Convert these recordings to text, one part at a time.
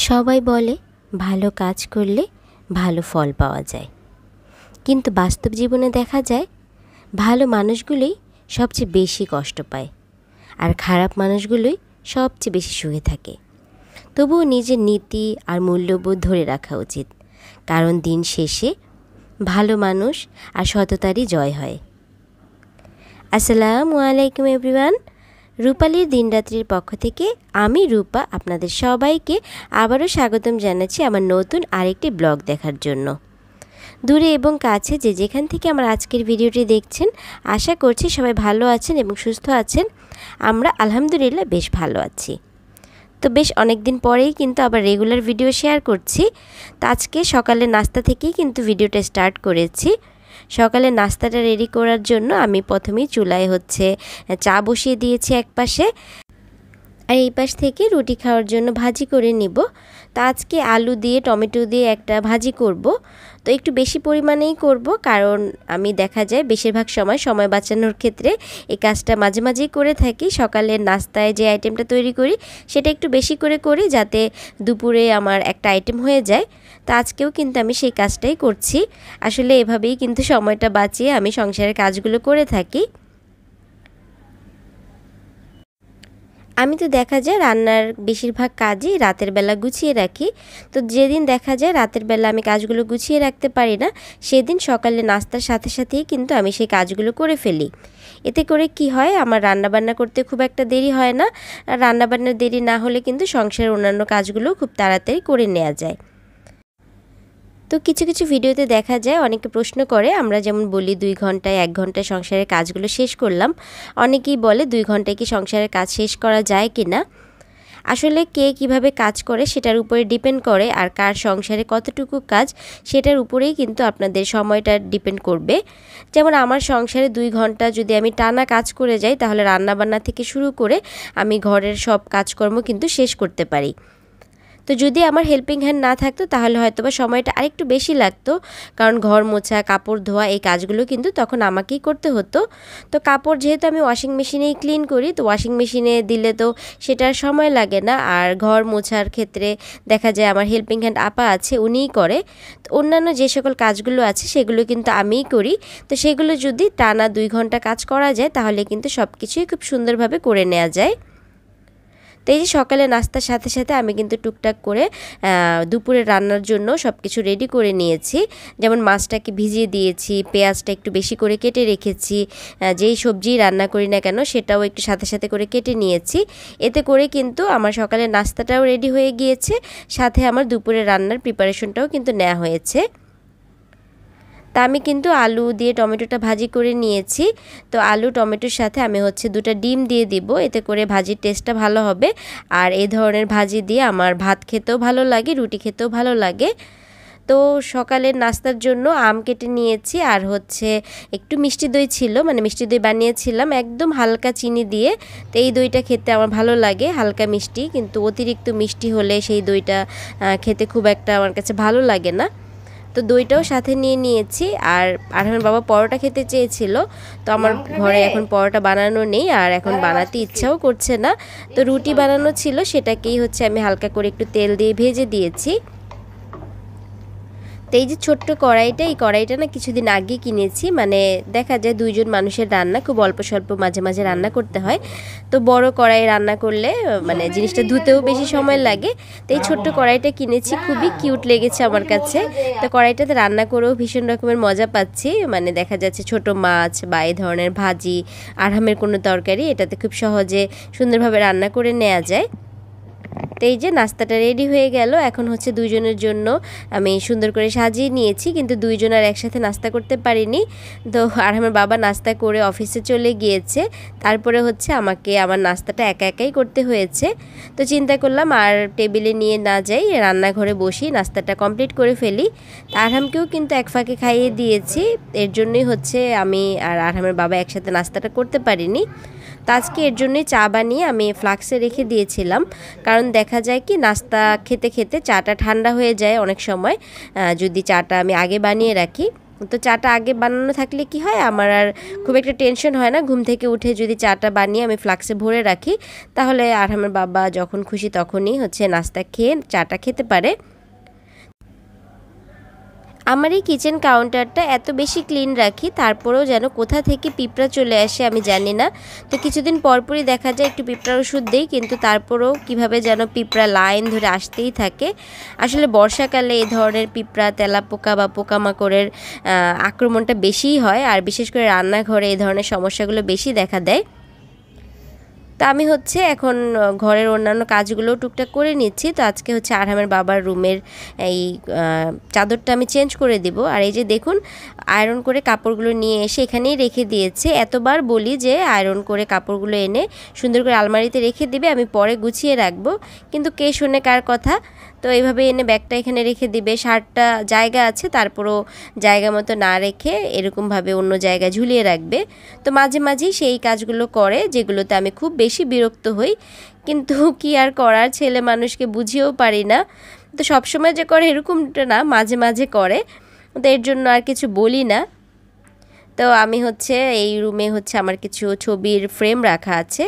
সবাই বলে ভালো কাজ করলে ভালো ফল পাওয়া যায়, কিন্তু বাস্তব জীবনে দেখা যায় ভালো মানুষগুলোই সবচেয়ে বেশি কষ্ট পায় আর খারাপ মানুষগুলোই সবচেয়ে বেশি সুখে থাকে। তবুও নিজের নীতি আর মূল্যবোধ ধরে রাখা উচিত, কারণ দিন শেষে ভালো মানুষ আর সততারই জয় হয়। আসসালামু আলাইকুম এভরিওয়ান, রূপালীর দিনরাত্রির পক্ষ থেকে আমি রূপা আপনাদের সবাইকে আবারও স্বাগতম জানাচ্ছি আমার নতুন আরেকটি ব্লগ দেখার জন্য। দূরে এবং কাছে যে যেখান থেকে আমার আজকের ভিডিওটি দেখছেন, আশা করছি সবাই ভালো আছেন এবং সুস্থ আছেন। আমরা আলহামদুলিল্লাহ বেশ ভালো আছি। তো বেশ অনেক দিন পরেই কিন্তু আবার রেগুলার ভিডিও শেয়ার করছি। তো আজকে সকালে নাস্তা থেকেই কিন্তু ভিডিওটা স্টার্ট করেছি। সকালে নাস্তাটা রেডি করার জন্য আমি প্রথমেই চুলায় চা বসিয়ে দিয়েছি এক পাশে, আর এই পাশ থেকে রুটি খাওয়ার জন্য ভাজি করে নিব। তো আজকে আলু দিয়ে টমেটো দিয়ে একটা ভাজি করব। তো একটু বেশি পরিমাণেই করব, কারণ আমি দেখা যায় বেশিরভাগ সময় বাঁচানোর ক্ষেত্রে এই কাজটা মাঝে মাঝেই করে থাকি। সকালের নাস্তায় যে আইটেমটা তৈরি করি সেটা একটু বেশি করে করি, যাতে দুপুরে আমার একটা আইটেম হয়ে যায়। তো আজকেও কিন্তু আমি সেই কাজটাই করছি। আসলে এভাবেই কিন্তু সময়টা বাঁচিয়ে আমি সংসারের কাজগুলো করে থাকি। আমি তো দেখা যায় রান্নার বেশিরভাগ কাজই রাতের বেলা গুছিয়ে রাখি। তো যেদিন দেখা যায় রাতের বেলা আমি কাজগুলো গুছিয়ে রাখতে পারি না, সেদিন সকালে নাস্তার সাথে সাথেই কিন্তু আমি সেই কাজগুলো করে ফেলি। এতে করে কি হয়, আমার রান্নাবান্না করতে খুব একটা দেরি হয় না। আর রান্নাবান্নার দেরি না হলে কিন্তু সংসারের অন্যান্য কাজগুলো খুব তাড়াতাড়ি করে নেওয়া যায়। তো কিছু কিছু ভিডিওতে দেখা যায় অনেকে প্রশ্ন করে, আমরা যেমন বলি 2 ঘন্টায় 1 ঘন্টায় সংসারের কাজগুলো শেষ করলাম। অনেকেই বলে 2 ঘন্টায় কি সংসারের কাজ শেষ করা যায় কি না। আসলে কে কিভাবে কাজ করে সেটার উপরে ডিপেন্ড করে, আর কার সংসারে কতটুকু কাজ সেটার উপরেই কিন্তু আপনাদের সময়টা ডিপেন্ড করবে। যেমন আমার সংসারে 2 ঘন্টা যদি আমি টানা কাজ করে যাই, তাহলে রান্নাবান্না থেকে শুরু করে আমি ঘরের সব কাজকর্ম কিন্তু শেষ করতে পারি। তো যদি আমার হেল্পিং হ্যান্ড না থাকতো তাহলে হয়তো বা সময়টা আরেকটু বেশি লাগতো, কারণ ঘর মোছা, কাপড় ধোয়া এই কাজগুলো কিন্তু তখন আমাকেই করতে হতো। তো কাপড় যেহেতু আমি ওয়াশিং মেশিনেই ক্লিন করি, তো ওয়াশিং মেশিনে দিলে তো সেটার সময় লাগে না। আর ঘর মোছার ক্ষেত্রে দেখা যায় আমার হেল্পিং হ্যান্ড আপা আছে, উনিই করে। তো অন্যান্য যে সকল কাজগুলো আছে সেগুলো কিন্তু আমিই করি। তো সেগুলো যদি টানা 2 ঘন্টা কাজ করা যায় তাহলে কিন্তু সব কিছুই খুব সুন্দরভাবে করে নেওয়া যায়। তো এই যে সকালে নাস্তার সাথে সাথে আমি কিন্তু টুকটাক করে দুপুরে রান্নার জন্য সব কিছু রেডি করে নিয়েছি। যেমন মাছটাকে ভিজিয়ে দিয়েছি, পেঁয়াজটা একটু বেশি করে কেটে রেখেছি, যেই সবজি রান্না করি না কেন সেটাও একটু সাথে সাথে করে কেটে নিয়েছি। এতে করে কিন্তু আমার সকালে নাস্তাটাও রেডি হয়ে গিয়েছে, সাথে আমার দুপুরে রান্নার প্রিপারেশনটাও কিন্তু নেওয়া হয়েছে। তা আমি কিন্তু আলু দিয়ে টমেটোটা ভাজি করে নিয়েছি। তো আলু টমেটোর সাথে আমি 2টা ডিম দিয়ে দিব, এতে করে ভাজির টেস্টটা ভালো হবে। আর এই ধরনের ভাজি দিয়ে আমার ভাত খেতেও ভালো লাগে, রুটি খেতেও ভালো লাগে। তো সকালের নাস্তার জন্য আম কেটে নিয়েছি, আর একটু মিষ্টি দই ছিল, মানে মিষ্টি দই বানিয়েছিলাম একদম হালকা চিনি দিয়ে। তো এই দইটা খেতে আমার ভালো লাগে, হালকা মিষ্টি, কিন্তু অতিরিক্ত মিষ্টি হলে সেই দইটা খেতে খুব একটা আমার কাছে ভালো লাগে না। তো দইটাও সাথে নিয়ে নিয়েছি। আর আমার বাবা পরোটা খেতে চেয়েছিল, তো আমার ঘরে এখন পরোটা বানানো নেই, আর এখন বানাতে ইচ্ছাও করছে না। তো রুটি বানানো ছিল, সেটাকেই আমি হালকা করে একটু তেল দিয়ে ভেজে দিয়েছি। তো এই যে ছোট্ট কড়াইটা, এই কড়াইটা না কিছুদিন আগে কিনেছি। মানে দেখা যায় 2 জন মানুষের রান্না খুব অল্প স্বল্প মাঝে মাঝে রান্না করতে হয়। তো বড় কড়াই রান্না করলে মানে জিনিসটা ধুতেও বেশি সময় লাগে। তো এই ছোট্ট কড়াইটা কিনেছি, খুবই কিউট লেগেছে আমার কাছে। তো কড়াইটাতে রান্না করেও ভীষণ রকমের মজা পাচ্ছি। মানে দেখা যাচ্ছে ছোট মাছ বা এই ধরনের ভাজি, আরামের কোনো তরকারি এটাতে খুব সহজে সুন্দরভাবে রান্না করে নেওয়া যায়। তো এই যে নাস্তাটা রেডি হয়ে গেল। এখন 2 জনের জন্য আমি সুন্দর করে সাজিয়ে নিয়েছি, কিন্তু 2 জন আর একসাথে নাস্তা করতে পারিনি। তো আর আমার বাবা নাস্তা করে অফিসে চলে গিয়েছে, তারপরে আমাকে আমার নাস্তাটা একা একাই করতে হয়েছে। তো চিন্তা করলাম আর টেবিলে নিয়ে না যাই, রান্নাঘরে বসি নাস্তাটা কমপ্লিট করে ফেলি। আরহামকেও কিন্তু এক ফাঁকে খাইয়ে দিয়েছি, এর জন্যই আমি আর আরহামের বাবা একসাথে নাস্তাটা করতে পারিনি। তো আজকে এর জন্যই চা বানিয়ে আমি ফ্লাক্সে রেখে দিয়েছিলাম, কারণ দেখা যায় কি নাস্তা খেতে খেতে চাটা ঠান্ডা হয়ে যায় অনেক সময়, যদি চাটা আমি আগে বানিয়ে রাখি। তো চাটা আগে বানানো থাকলে কি হয়, আমার আর খুব একটা টেনশন হয় না। ঘুম থেকে উঠে যদি চাটা বানিয়ে আমি ফ্লাক্সে ভরে রাখি, তাহলে আরহামের বাবা যখন খুশি তখনই হচ্ছে নাস্তা খেয়ে চাটা খেতে পারে। আমার এই কিচেন কাউন্টারটা এত বেশি ক্লিন রাখি, তারপরেও যেন কোথা থেকে পিঁপড়া চলে আসে আমি জানি না। তো কিছুদিন পরপরই দেখা যায় একটু পিঁপড়ার ওষুধ দেই, কিন্তু তারপরেও কিভাবে যেন পিঁপড়া লাইন ধরে আসতেই থাকে। আসলে বর্ষাকালে এই ধরনের পিঁপড়া, তেলাপোকা বা পোকামাকড়ের আক্রমণটা বেশিই হয়, আর বিশেষ করে রান্নাঘরে এই ধরনের সমস্যাগুলো বেশি দেখা দেয়। তো আমি হচ্ছে এখন ঘরের অন্যান্য কাজগুলো টুকটাক করে নিচ্ছি। তো আজকে হচ্ছে আরহামের বাবার রুমের এই চাদরটা আমি চেঞ্জ করে দিব। আর এই যে দেখুন, আয়রন করে কাপড়গুলো নিয়ে এসে এখানেই রেখে দিয়েছে। এতবার বলি যে আয়রন করে কাপড়গুলো এনে সুন্দর করে আলমারিতে রেখে দিবে, আমি পরে গুছিয়ে রাখবো, কিন্তু কে শোনে কার কথা। তো এইভাবে এনে ব্যাগটা এখানে রেখে দিবে। শার্টটা জায়গা আছে, তারপরও জায়গা মতো না রেখে এরকমভাবে অন্য জায়গায় ঝুলিয়ে রাখবে। তো মাঝে মাঝেই সেই কাজগুলো করে যেগুলোতে আমি খুব বেশি বিরক্ত হই, কিন্তু কি আর করার, ছেলে মানুষকে বুঝিয়েও পারি না। তো সবসময় যে করে এরকমটা না, মাঝে মাঝে করে, তো এর জন্য আর কিছু বলি না। তো আমি হচ্ছে এই রুমে হচ্ছে আমার কিছু ছবির ফ্রেম রাখা আছে।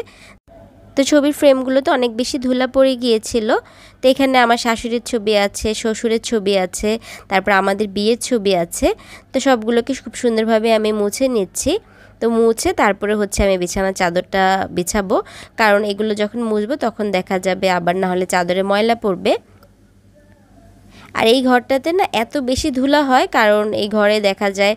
তো ছবির ফ্রেমগুলোতে অনেক বেশি ধুলা পড়ে গিয়েছিল। তো এখানে আমার শাশুড়ির ছবি আছে, শ্বশুরের ছবি আছে, তারপর আমাদের বিয়ের ছবি আছে। তো সবগুলোকে খুব সুন্দরভাবে আমি মুছে নিচ্ছি। তো মুছে তারপরে হচ্ছে আমি বিছানার চাদরটা বিছাবো, কারণ এগুলো যখন মুছবো তখন দেখা যাবে আবার না হলে চাদরে ময়লা পড়বে। আর এই ঘরটাতে না এত বেশি ধুলা হয়, কারণ এই ঘরে দেখা যায়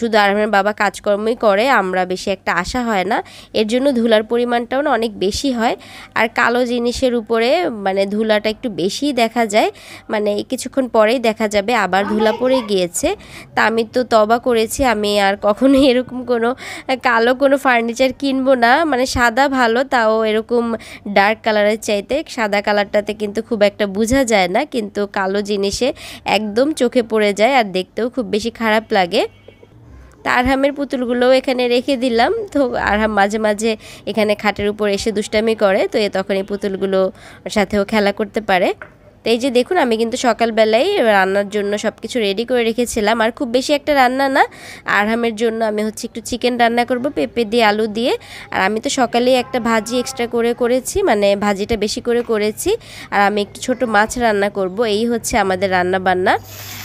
শুধু আরহামের বাবা কাজকর্মই করে, আমরা বেশি একটা আসা হয় না, এর জন্য ধুলার পরিমাণটাও না অনেক বেশি হয়। আর কালো জিনিসের উপরে মানে ধুলাটা একটু বেশিই দেখা যায়, মানে কিছুক্ষণ পরেই দেখা যাবে আবার ধুলা পড়ে গিয়েছে। তা আমি তো তবা করেছি, আমি আর কখনোই এরকম কোনো কালো কোনো ফার্নিচার কিনবো না। মানে সাদা ভালো, তাও এরকম ডার্ক কালারের চাইতে সাদা কালারটাতে কিন্তু খুব একটা বোঝা যায় না, কিন্তু কালো জিনিস একদম চোখে পড়ে যায় আর দেখতেও খুব বেশি খারাপ লাগে। তা আরহামের পুতুলগুলোও এখানে রেখে দিলাম। তো আরহাম মাঝে মাঝে এখানে খাটের উপর এসে দুষ্টামি করে, তো তখন এই পুতুলগুলো সাথেও খেলা করতে পারে। তো এই যে দেখুন, আমি কিন্তু সকালবেলায় রান্নার জন্য সব কিছু রেডি করে রেখেছিলাম, আর খুব বেশি একটা রান্না না। আরহামের জন্য আমি হচ্ছে একটু চিকেন রান্না করব পেঁপে দিয়ে, আলু দিয়ে। আর আমি তো সকালেই একটা ভাজি এক্সট্রা করে করেছি, মানে ভাজিটা বেশি করে করেছি। আর আমি একটু ছোট মাছ রান্না করব, এই হচ্ছে আমাদের রান্না বান্না।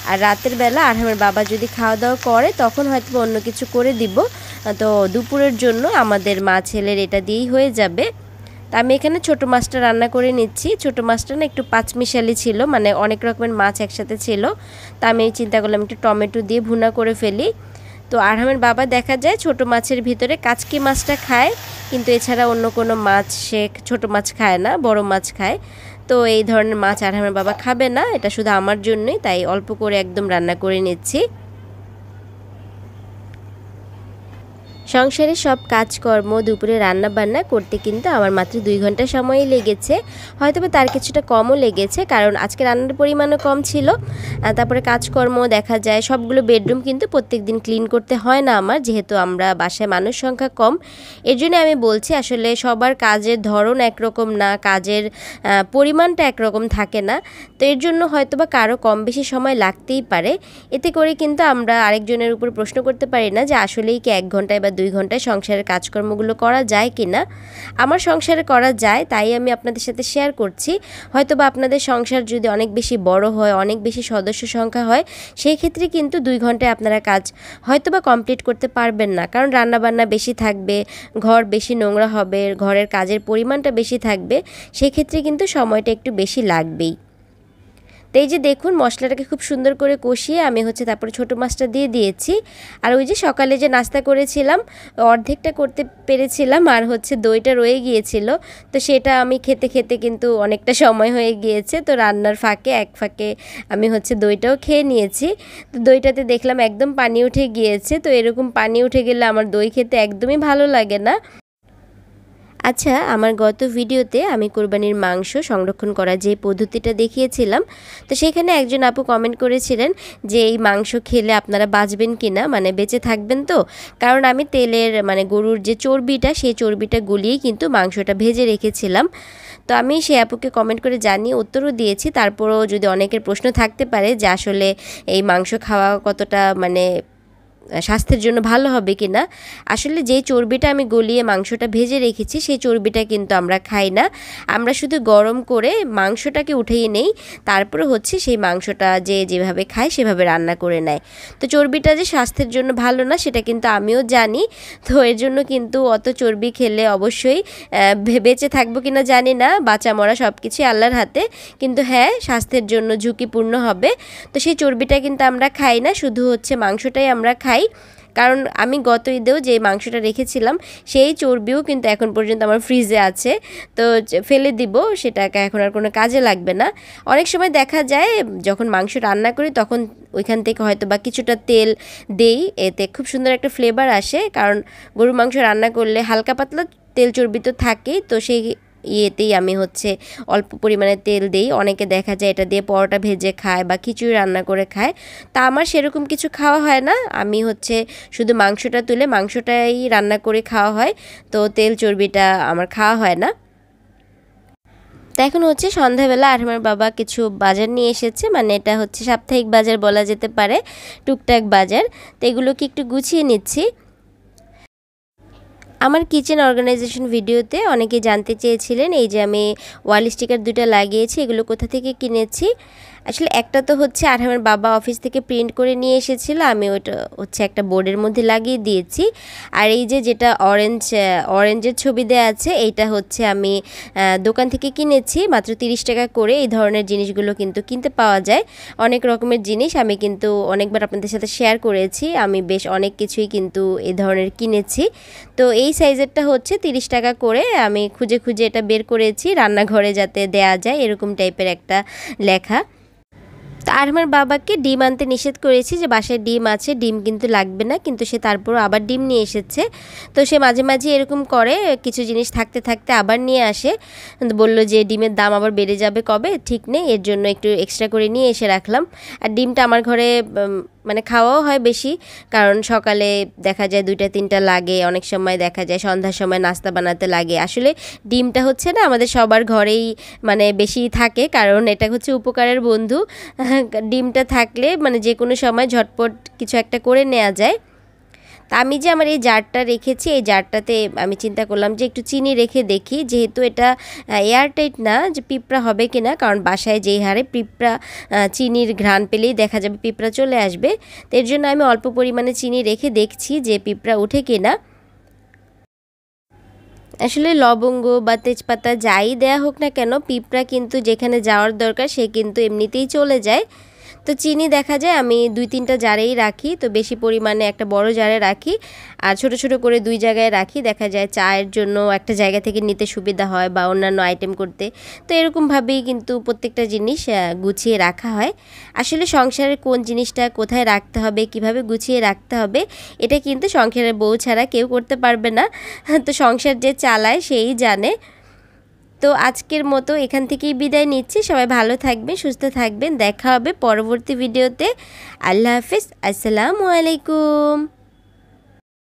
আর রাতের বেলা আরহামের বাবা যদি খাওয়া দাওয়া করে তখন হয়তো অন্য কিছু করে দিব। তো দুপুরের জন্য আমাদের মা ছেলের এটা দিয়েই হয়ে যাবে। তা আমি এখানে ছোটো মাছটা রান্না করে নিচ্ছি। ছোটো মাছটা না একটু পাঁচমিশালি ছিল, মানে অনেক রকমের মাছ একসাথে ছিল। তা আমি চিন্তা করলাম একটু টমেটো দিয়ে ভুনা করে ফেলি। তো আরহামের বাবা দেখা যায় ছোটো মাছের ভিতরে কাচকি মাছটা খায়, কিন্তু এছাড়া অন্য কোনো মাছ সে ছোটো মাছ খায় না, বড় মাছ খায়। তো এই ধরনের মাছ আরহামের বাবা খাবে না, এটা শুধু আমার জন্যই, তাই অল্প করে একদম রান্না করে নিচ্ছি। সংসারে সব কাজকর্ম দুপুরে রান্না বান্না করতে কিন্তু আমার মাত্র 2 ঘন্টা সময়ই লেগেছে, হয়তো তার কিছুটা কমও লেগেছে, কারণ আজকে রান্নার পরিমাণও কম ছিল। তারপরে কাজকর্ম দেখা যায় সবগুলো বেডরুম কিন্তু প্রত্যেক দিন ক্লিন করতে হয় না আমার, যেহেতু আমরা বাসায় মানুষ সংখ্যা কম। এর জন্য আমি বলছি আসলে সবার কাজের ধরন একরকম না, কাজের পরিমাণটা একরকম থাকে না। তো এর জন্য হয়তোবা কারো কম বেশি সময় লাগতেই পারে। এতে করে কিন্তু আমরা আরেকজনের উপর প্রশ্ন করতে পারি না যে আসলেই কি 1 ঘন্টায় বা 2 ঘন্টায় সংসারের কাজকর্মগুলো করা যায় কি না। আমার সংসারে করা যায়, তাই আমি আপনাদের সাথে শেয়ার করছি। হয়তো বা আপনাদের সংসার যদি অনেক বেশি বড় হয়, অনেক বেশি সদস্য সংখ্যা হয়, সেই ক্ষেত্রে কিন্তু 2 ঘন্টায় আপনারা কাজ হয়তো বা কমপ্লিট করতে পারবেন না, কারণ রান্নাবান্না বেশি থাকবে, ঘর বেশি নোংরা হবে, ঘরের কাজের পরিমাণটা বেশি থাকবে, সেই ক্ষেত্রে কিন্তু সময়টা একটু বেশি লাগবেই। তো এই যে দেখুন, মশলাটাকে খুব সুন্দর করে কষিয়ে আমি হচ্ছে তারপরে ছোটো মাছটা দিয়ে দিয়েছি। আর ওই যে সকালে যে নাস্তা করেছিলাম অর্ধেকটা করতে পেরেছিলাম, আর হচ্ছে দইটা রয়ে গিয়েছিল, তো সেটা আমি খেতে খেতে কিন্তু অনেকটা সময় হয়ে গিয়েছে। তো রান্নার ফাঁকে এক ফাঁকে আমি হচ্ছে দইটাও খেয়ে নিয়েছি। তো দইটাতে দেখলাম একদম পানি উঠে গিয়েছে। তো এরকম পানি উঠে গেলে আমার দই খেতে একদমই ভালো লাগে না। আচ্ছা, আমার গত ভিডিওতে আমি কোরবানির মাংস সংরক্ষণ করার যে পদ্ধতিটা দেখিয়েছিলাম, তো সেখানে একজন আপু কমেন্ট করেছিলেন যে এই মাংস খেলে আপনারা বাঁচবেন কি না, মানে বেঁচে থাকবেন তো। কারণ আমি তেলের মানে গরুর যে চর্বিটা, সেই চর্বিটা গলিয়েই কিন্তু মাংসটা ভেজে রেখেছিলাম। তো আমি সেই আপুকে কমেন্ট করে জানিয়ে উত্তরও দিয়েছি। তারপরও যদি অনেকের প্রশ্ন থাকতে পারে যে আসলে এই মাংস খাওয়া কতটা মানে স্বাস্থ্যের জন্য ভালো হবে কি না। আসলে যেই চর্বিটা আমি গলিয়ে মাংসটা ভেজে রেখেছি সেই চর্বিটা কিন্তু আমরা খাই না, আমরা শুধু গরম করে মাংসটাকে উঠিয়ে নেই, তারপরে হচ্ছে সেই মাংসটা যে যেভাবে খায় সেভাবে রান্না করে নেয়। তো চর্বিটা যে স্বাস্থ্যের জন্য ভালো না সেটা কিন্তু আমিও জানি। তো এর জন্য কিন্তু অত চর্বি খেলে অবশ্যই বেঁচে থাকবো কিনা জানি না, বাঁচা মরা সব কিছুই আল্লাহর হাতে, কিন্তু হ্যাঁ স্বাস্থ্যের জন্য ঝুঁকিপূর্ণ হবে। তো সেই চর্বিটা কিন্তু আমরা খাই না, শুধু হচ্ছে মাংসটাই আমরা খাই। কারণ আমি গত ঈদেও যে মাংসটা রেখেছিলাম সেই চর্বিও কিন্তু এখন পর্যন্ত আমার ফ্রিজে আছে, তো ফেলে দিব, সেটাকে এখন আর কোনো কাজে লাগবে না। অনেক সময় দেখা যায় যখন মাংস রান্না করি তখন ওইখান থেকে হয়তো বা কিছুটা তেল দেই, এতে খুব সুন্দর একটা ফ্লেভার আসে, কারণ গরুর মাংস রান্না করলে হালকা পাতলা তেল চর্বি তো থাকেই, তো সেই ইয়েতেই আমি হচ্ছে অল্প পরিমাণে তেল দেই। অনেকে দেখা যায় এটা দিয়ে পরোটা ভেজে খায় বা খিচুড়ি রান্না করে খায়, তা আমার সেরকম কিছু খাওয়া হয় না। আমি হচ্ছে শুধু মাংসটা তুলে মাংসটাই রান্না করে খাওয়া হয়, তো তেল চর্বিটা আমার খাওয়া হয় না। তো এখন হচ্ছে সন্ধ্যাবেলা আমার বাবা কিছু বাজার নিয়ে এসেছে, মানে এটা হচ্ছে সাপ্তাহিক বাজার বলা যেতে পারে, টুকটাক বাজার। তো এগুলোকে একটু গুছিয়ে নিচ্ছি। আমার কিচেন অর্গানাইজেশন ভিডিওতে অনেকে জানতে চেয়েছিলেন এই যে আমি ওয়াল স্টিকার দুটো লাগিয়েছি এগুলো কোথা থেকে কিনেছি। আসলে একটা তো হচ্ছে আরহামের বাবা অফিস থেকে প্রিন্ট করে নিয়ে এসেছিল, আমি ওটা হচ্ছে একটা বোর্ডের মধ্যে লাগিয়ে দিয়েছি। আর এই যে যেটা অরেঞ্জের ছবি দেওয়া আছে এইটা হচ্ছে আমি দোকান থেকে কিনেছি মাত্র 30 টাকা করে। এই ধরনের জিনিসগুলো কিন্তু কিনতে পাওয়া যায়, অনেক রকমের জিনিস আমি কিন্তু অনেকবার আপনাদের সাথে শেয়ার করেছি, আমি বেশ অনেক কিছুই কিন্তু এই ধরনের কিনেছি। তো এই সাইজেরটা হচ্ছে 30 টাকা করে, আমি খুঁজে খুঁজে এটা বের করেছি, রান্নাঘরে যাতে দেয়া যায় এরকম টাইপের একটা লেখা। তো আর আমার বাবাকে ডিম আনতে নিষেধ করেছি যে বাসায় ডিম আছে, ডিম কিন্তু লাগবে না, কিন্তু সে তারপরও আবার ডিম নিয়ে এসেছে। তো সে মাঝে মাঝে এরকম করে, কিছু জিনিস থাকতে থাকতে আবার নিয়ে আসে, বলল যে ডিমের দাম আবার বেড়ে যাবে কবে ঠিক নেই, এর জন্য একটু এক্সট্রা করে নিয়ে এসে রাখলাম। আর ডিমটা আমার ঘরে মানে খাওয়াও হয় বেশি, কারণ সকালে দেখা যায় 2টা-3টা লাগে, অনেক সময় দেখা যায় সন্ধ্যার সময় নাস্তা বানাতে লাগে। আসলে ডিমটা হচ্ছে না আমাদের সবার ঘরেই মানে বেশি থাকে, কারণ এটা হচ্ছে উপকারের বন্ধু। ডিমটা থাকলে মানে যে কোনো সময় ঝটপট কিছু একটা করে নেওয়া যায়। তা আমি যে আমার এই জারটা রেখেছি, এই জারটাতে আমি চিন্তা করলাম যে একটু চিনি রেখে দেখি, যেহেতু এটা এয়ারটাইট না যে পিঁপড়া হবে কিনা, কারণ বাসায় যেই হারে পিঁপড়া চিনির ঘ্রাণ পেলেই দেখা যাবে পিঁপড়া চলে আসবে। তো এর জন্য আমি অল্প পরিমাণে চিনি রেখে দেখছি যে পিঁপড়া ওঠে কিনা। আসলে লবঙ্গ বা তেজপাতা যাই দেয়া হোক না কেন, পিঁপড়া কিন্তু যেখানে যাওয়ার দরকার সে কিন্তু এমনিতেই চলে যায়। তো চিনি দেখা যায় আমি 2-3টা জারেই রাখি, তো বেশি পরিমাণে একটা বড় জারে রাখি আর ছোট ছোট করে 2 জায়গায় রাখি, দেখা যায় চায়ের জন্য একটা জায়গা থেকে নিতে সুবিধা হয় বা অন্যান্য আইটেম করতে। তো এরকমভাবেই কিন্তু প্রত্যেকটা জিনিস গুছিয়ে রাখা হয়। আসলে সংসারের কোন জিনিসটা কোথায় রাখতে হবে, কিভাবে গুছিয়ে রাখতে হবে, এটা কিন্তু সংসারের বউ ছাড়া কেউ করতে পারবে না। তো সংসার যে চালায় সেই জানে। তো আজকের মতো এখান থেকেই বিদায় নিচ্ছি, সবাই ভালো থাকবেন, সুস্থ থাকবেন, দেখা হবে পরবর্তী ভিডিওতে। আল্লাহ হাফিজ, আসসালামু আলাইকুম।